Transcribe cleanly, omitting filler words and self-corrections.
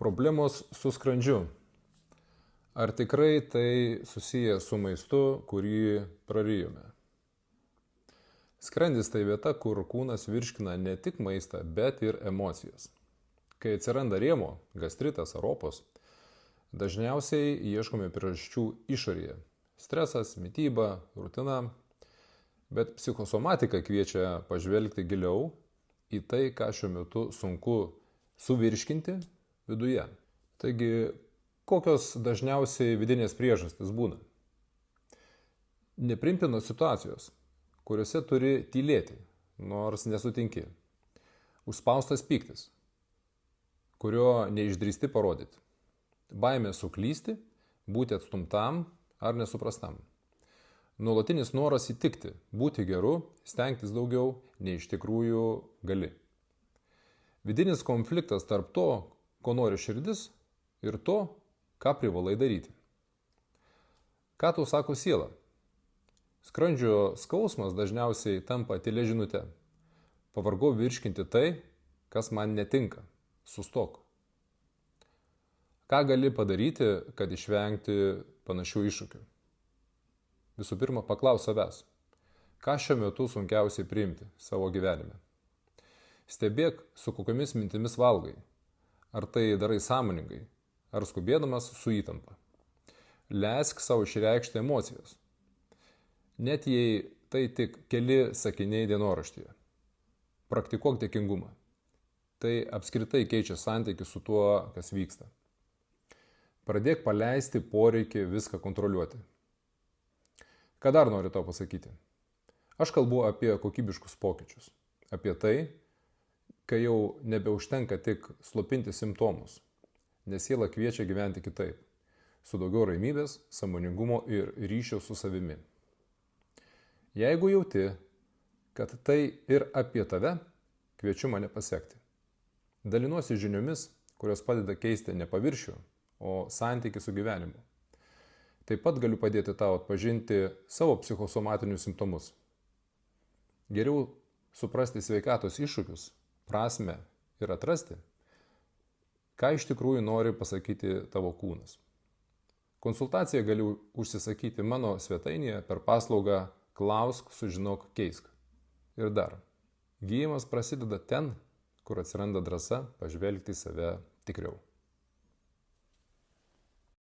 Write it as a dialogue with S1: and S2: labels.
S1: Problemos su skrandžiu. Ar tikrai tai susiję su maistu, kurį prarijome? Skrandis tai vieta, kur kūnas virškina ne tik maistą, bet ir emocijas. Kai atsiranda rėmo, gastritas ar opos, dažniausiai ieškome priežasčių išorėje. Stresas, mityba, rutina. Bet psichosomatika kviečia pažvelgti giliau į tai, ką šiuo metu sunku suvirškinti viduje. Taigi, kokios dažniausiai vidinės priežastys būna? Nepriimtinos situacijos, kuriuose turi tylėti, nors nesutinki. Užspaustas pyktis, kurio neišdrįsti parodyti. Baimė suklysti, būti atstumtam ar nesuprastam. Nuolatinis noras įtikti, būti geru, stengtis daugiau, nei iš tikrųjų gali. Vidinis konfliktas tarp to, ko nori širdis, ir to, ką privalai daryti. Ką tau sako siela? Skrandžio skausmas dažniausiai tampa tylia žinute. Pavargau virškinti tai, kas man netinka. Sustok. Ką gali padaryti, kad išvengti panašių iššūkių? Visų pirma, paklaus savęs, ką šiuo metu sunkiausiai priimti savo gyvenime. Stebėk, su kokiamis mintimis valgai. Ar tai darai sąmoningai, ar skubėdamas su įtampa. Leisk savo išreikšti emocijas. Net jei tai tik keli sakiniai dienoraštyje. Praktikuok dėkingumą. Tai apskritai keičia santykį su tuo, kas vyksta. Pradėk paleisti poreikį viską kontroliuoti. Ką dar noriu tau pasakyti? Aš kalbu apie kokybiškus pokyčius. Apie tai, kai jau nebeužtenka tik slopinti simptomus, nes siela kviečia gyventi kitaip, su daugiau ramybės, sąmoningumo ir ryšio su savimi. Jeigu jauti, kad tai ir apie tave, kviečiu mane pasekti. Dalinuosi žiniomis, kurios padeda keisti ne paviršių, o santykį su gyvenimu. Taip pat galiu padėti tau atpažinti savo psichosomatinius simptomus. Geriau suprasti sveikatos iššūkius, prasmę ir atrasti, ką iš tikrųjų nori pasakyti tavo kūnas. Konsultaciją gali užsisakyti mano svetainėje per paslaugą Klausk, sužinok, keisk. Ir dar, gydymas prasideda ten, kur atsiranda drąsa pažvelgti į save tikriau.